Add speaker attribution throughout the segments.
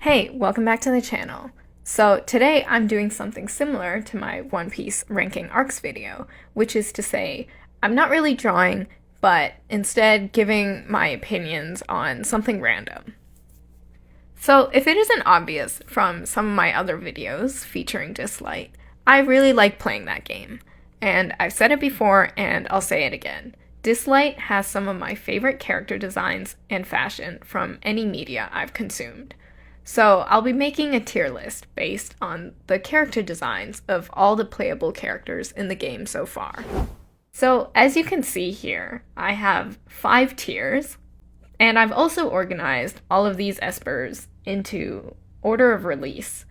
Speaker 1: Hey, welcome back to the channel. So today I'm doing something similar to my One Piece ranking arcs video, which is to say, I'm not really drawing, but instead giving my opinions on something random. So if it isn't obvious from some of my other videos featuring Dislyte, I really like playing that game. And I've said it before and I'll say it again. Dislyte has some of my favorite character designs and fashion from any media I've consumed. So I'll be making a tier list based on the character designs of all the playable characters in the game so far. So as you can see here, I have 5 tiers, and I've also organized all of these espers into order of release.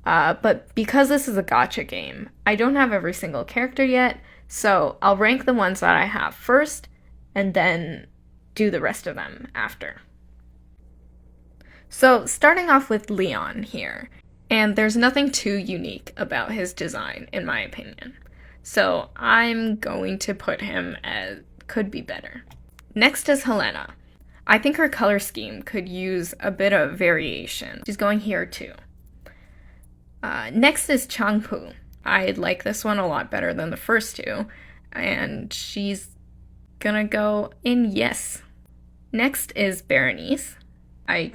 Speaker 1: But because this is a gacha game, I don't have every single character yet, so I'll rank the ones that I have first, and then do the rest of them after. So starting off with Leon here, and there's nothing too unique about his design in my opinion. So I'm going to put him as could be better. Next is Helena. I think her color scheme could use a bit of variation. She's going here too. Next is Changpu. I like this one a lot better than the first two, and she's gonna go in yes. Next is Berenice. I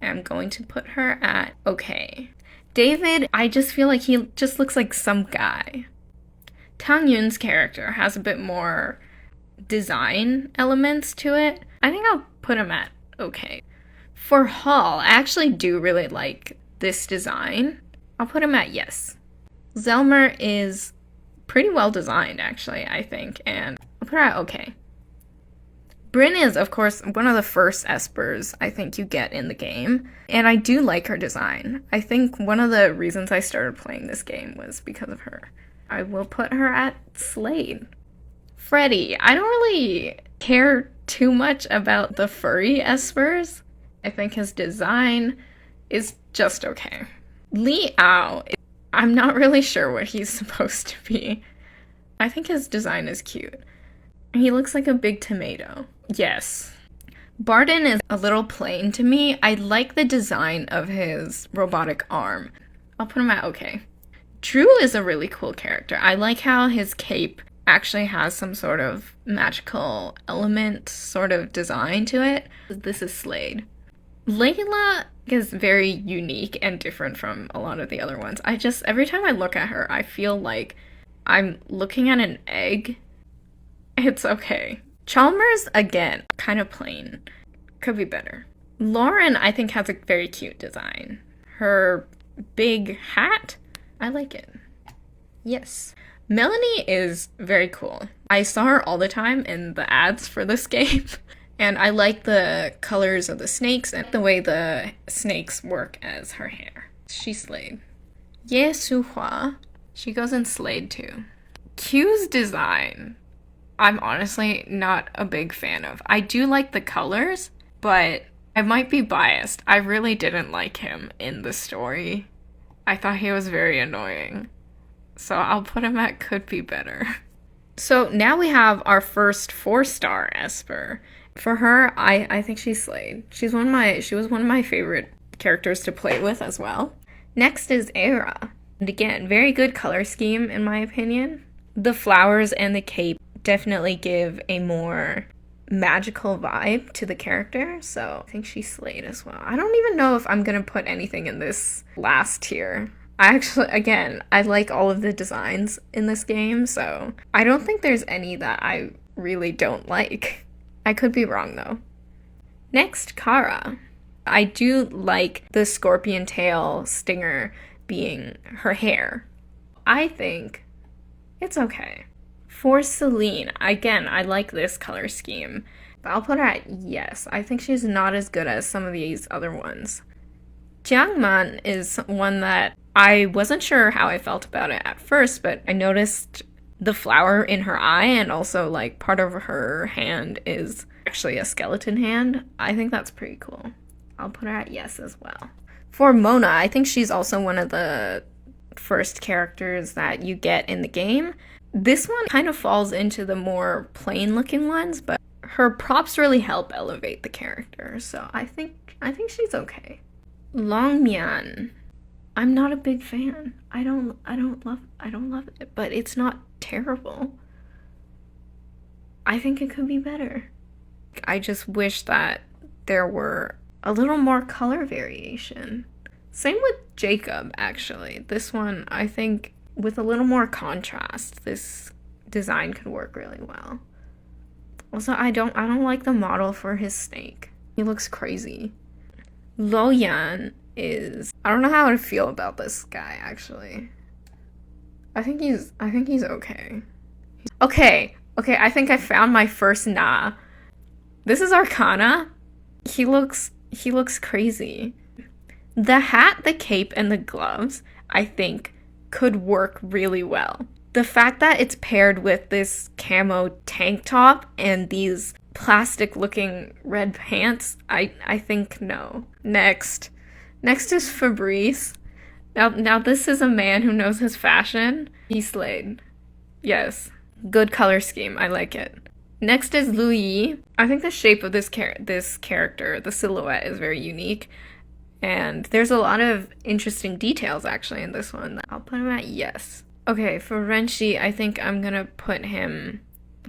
Speaker 1: am going to put her at okay. David, I just feel like he just looks like some guy. Tang Yun's character has a bit more design elements to it. I think I'll put him at okay. For Hall, I actually do really like this design. I'll put him at yes. Zelmer is pretty well designed actually, I think, and I'll put her at okay. Brynn is, of course, one of the first espers I think you get in the game, and I do like her design. I think one of the reasons I started playing this game was because of her. I will put her at Slade. Freddy, I don't really care too much about the furry espers. I think his design is just okay. Liao, I'm not really sure what he's supposed to be. I think his design is cute. He looks like a big tomato. Yes. Barden is a little plain to me. I like the design of his robotic arm. I'll put him at okay. Drew is a really cool character. I like how his cape actually has some sort of magical element sort of design to it. This is Slade. Layla is very unique and different from a lot of the other ones. Every time I look at her, I feel like I'm looking at an egg. It's okay. Chalmers, again, kind of plain. Could be better. Lauren, I think, has a very cute design. Her big hat, I like it. Yes. Melanie is very cool. I saw her all the time in the ads for this game. And I like the colors of the snakes and the way the snakes work as her hair. She's Slade. Ye Suhua, she goes in Slade too. Q's design, I'm honestly not a big fan of. I do like the colors, but I might be biased. I really didn't like him in the story. I thought he was very annoying. So I'll put him at could be better. So now we have our first 4-star Esper. For her, I think she's Slade. She was one of my favorite characters to play with as well. Next is Era. And again, very good color scheme in my opinion. The flowers and the cape definitely give a more magical vibe to the character, so I think she's Slade as well. I don't even know if I'm gonna put anything in this last tier. I like all of the designs in this game, so I don't think there's any that I really don't like. I could be wrong though. Next, Kara. I do like the scorpion tail stinger being her hair. I think it's okay. For Celine, again, I like this color scheme. But I'll put her at yes. I think she's not as good as some of these other ones. Jiangman is one that I wasn't sure how I felt about it at first, but I noticed the flower in her eye and also like part of her hand is actually a skeleton hand. I think that's pretty cool. I'll put her at yes as well. For Mona, I think she's also one of the first characters that you get in the game. This one kind of falls into the more plain looking ones, but her props really help elevate the character, so I think she's okay. Longmyan. I'm not a big fan. I don't love it, but it's not terrible. I think it could be better. I just wish that there were a little more color variation. Same with Jacob, actually. This one, I think with a little more contrast, this design could work really well. Also, I don't like the model for his snake. He looks crazy. Loyan is, I don't know how to feel about this guy, actually. I think he's okay. Okay, I think I found my first nah. This is Arcana. He looks crazy. The hat, the cape, and the gloves, I think, could work really well. The fact that it's paired with this camo tank top and these plastic-looking red pants, I think no. Next is Fabrice. Now this is a man who knows his fashion. He slayed. Yes. Good color scheme. I like it. Next is Louis. I think the shape of this character, the silhouette, is very unique. And there's a lot of interesting details, actually, in this one. I'll put him at yes. Okay, for Renshi, I think I'm gonna put him...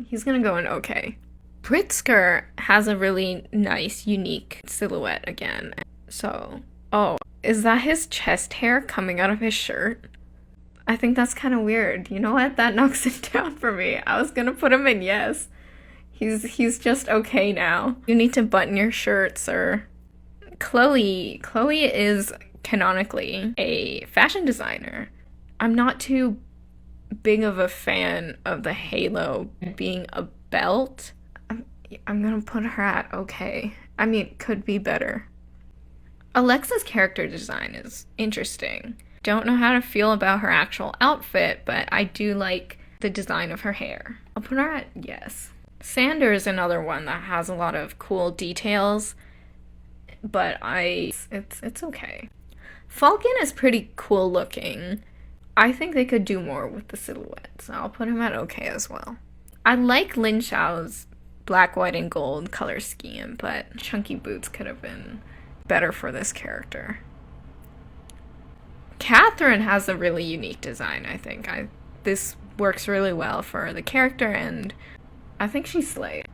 Speaker 1: He's gonna go in okay. Pritzker has a really nice, unique silhouette again. So... Oh, is that his chest hair coming out of his shirt? I think that's kind of weird. You know what? That knocks it down for me. I was gonna put him in yes. He's just okay now. You need to button your shirt, sir. Chloe is canonically a fashion designer. I'm not too big of a fan of the halo being a belt. I'm gonna put her at okay. I mean, could be better. Alexa's character design is interesting. Don't know how to feel about her actual outfit, but I do like the design of her hair. I'll put her at yes. Sander is another one that has a lot of cool details, but it's okay. Falcon is pretty cool looking. I think they could do more with the silhouette, so I'll put him at okay as well. I like Lin Xiao's black, white, and gold color scheme, but chunky boots could have been better for this character. Catherine has a really unique design, I think. This works really well for the character, and I think she slayed.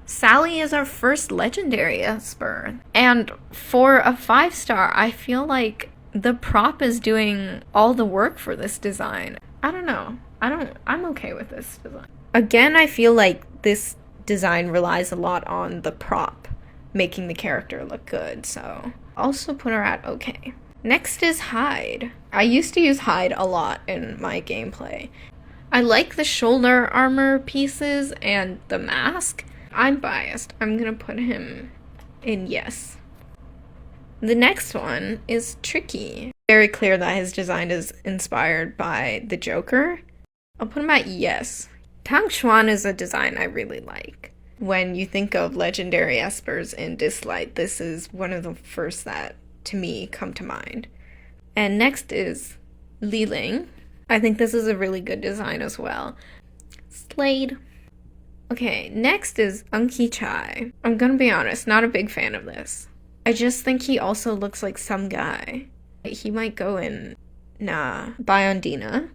Speaker 1: Sally is our first legendary Esper, and for a 5-star, I feel like the prop is doing all the work for this design. I don't know. I'm okay with this design. Again, I feel like this design relies a lot on the prop making the character look good, so also put her at okay. Next is Hyde. I used to use Hyde a lot in my gameplay. I like the shoulder armor pieces and the mask. I'm biased. I'm gonna put him in yes. The next one is Tricky. Very clear that his design is inspired by the Joker. I'll put him at yes. Tang Xuan is a design I really like. When you think of legendary espers in Dislyte, this is one of the first that, to me, come to mind. And next is Li Ling. I think this is a really good design as well. Slade. Okay, next is Unki Chai. I'm gonna be honest, not a big fan of this. I just think he also looks like some guy. He might go in, nah, Biondina.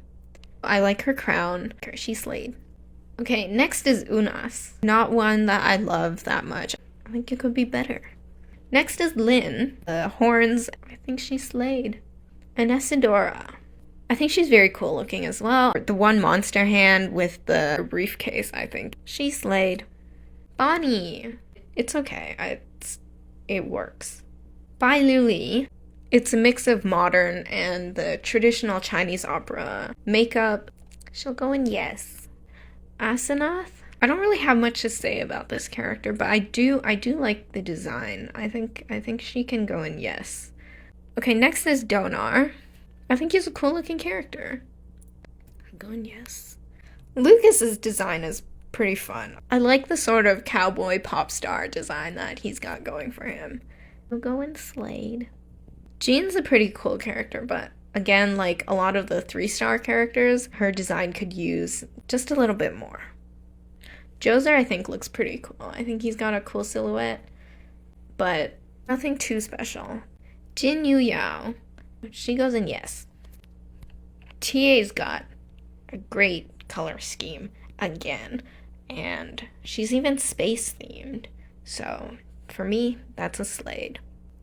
Speaker 1: I like her crown. She slayed. Okay, next is Unas. Not one that I love that much. I think it could be better. Next is Lynn. The horns, I think she slayed. And Isadora. I think she's very cool looking as well. The one monster hand with the briefcase, I think. She slayed. Bonnie. It's okay. It works. Bai Luli. It's a mix of modern and the traditional Chinese opera makeup. She'll go in yes. Asenath. I don't really have much to say about this character, but I do like the design. I think she can go in yes. Okay, next is Donar. I think he's a cool looking character. I'm going yes. Lucas's design is pretty fun. I like the sort of cowboy pop star design that he's got going for him. We'll go in Slade. Jean's a pretty cool character, but again, like a lot of the 3-star characters, her design could use just a little bit more. Joser, I think, looks pretty cool. I think he's got a cool silhouette, but nothing too special. Jin Yu Yao. She goes in yes. TA's got a great color scheme again, and she's even space themed. So for me, that's a Slade.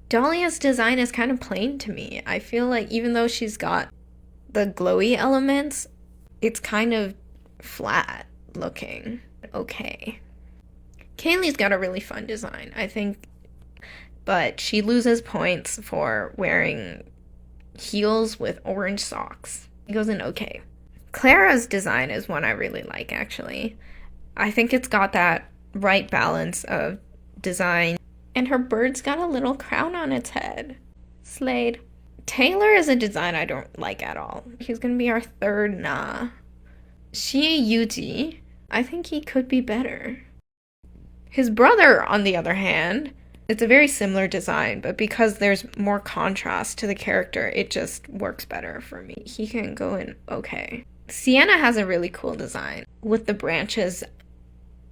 Speaker 1: Dahlia's design is kind of plain to me. I feel like even though she's got the glowy elements, it's kind of flat looking. Okay. Kaylee's got a really fun design, I think, but she loses points for wearing heels with orange socks. It goes in okay. Clara's design is one I really like, actually. I think it's got that right balance of design, and her bird's got a little crown on its head. Slade. Taylor is a design I don't like at all. He's gonna be our third nah. Shie Yuji, I think he could be better. His brother, on the other hand, it's a very similar design, but because there's more contrast to the character, it just works better for me. He can go in okay. Sienna has a really cool design with the branches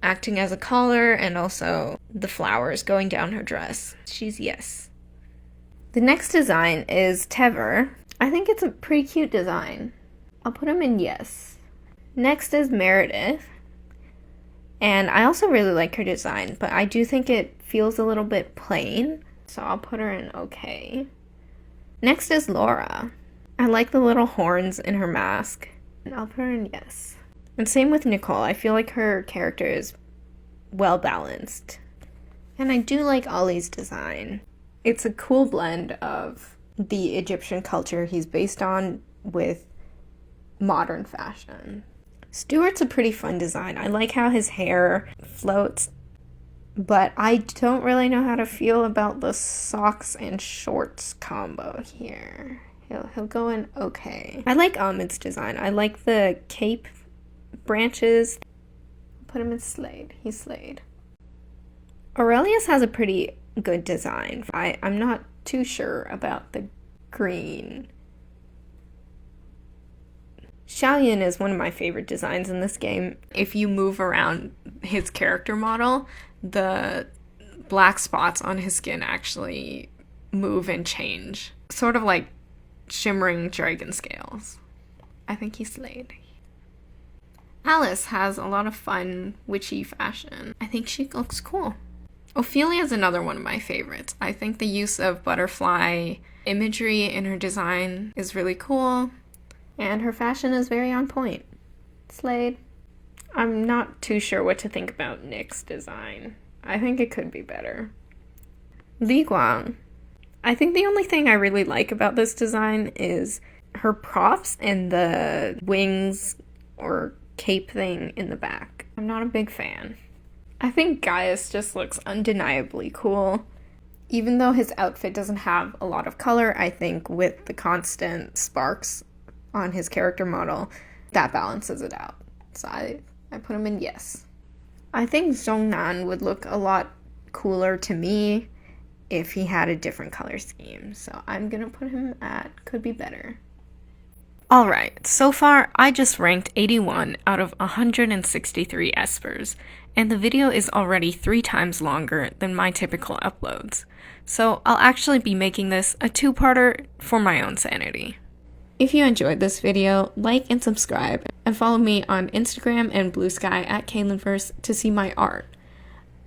Speaker 1: acting as a collar and also the flowers going down her dress. She's yes. The next design is Tever. I think it's a pretty cute design. I'll put him in yes. Next is Meredith. And I also really like her design, but I do think it feels a little bit plain, so I'll put her in okay. Next is Laura. I like the little horns in her mask, and I'll put her in yes. And same with Nicole. I feel like her character is well balanced. And I do like Ollie's design. It's a cool blend of the Egyptian culture he's based on with modern fashion. Stuart's a pretty fun design. I like how his hair floats, but I don't really know how to feel about the socks and shorts combo here. He'll go in okay. I like Ahmed's design. I like the cape branches. Put him in Slade. He's Slade. Aurelius has a pretty good design. I'm not too sure about the green. Xiaoyan is one of my favorite designs in this game. If you move around his character model, the black spots on his skin actually move and change. Sort of like shimmering dragon scales. I think he's Slade. Alice has a lot of fun, witchy fashion. I think she looks cool. Ophelia is another one of my favorites. I think the use of butterfly imagery in her design is really cool. And her fashion is very on point. Slade. I'm not too sure what to think about Nick's design. I think it could be better. Li Guang. I think the only thing I really like about this design is her props and the wings or cape thing in the back. I'm not a big fan. I think Gaius just looks undeniably cool. Even though his outfit doesn't have a lot of color, I think with the constant sparks on his character model, that balances it out. So I put him in yes. I think Zhongnan would look a lot cooler to me if he had a different color scheme. So I'm gonna put him at could be better. Alright, so far I just ranked 81 out of 163 espers, and the video is already 3 times longer than my typical uploads. So I'll actually be making this a 2-parter for my own sanity. If you enjoyed this video, like and subscribe, and follow me on Instagram and Blue Sky at KaylinVerse to see my art.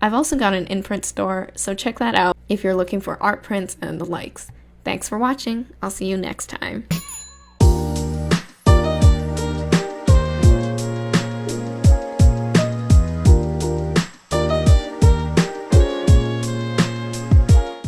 Speaker 1: I've also got an in-print store, so check that out if you're looking for art prints and the likes. Thanks for watching. I'll see you next time.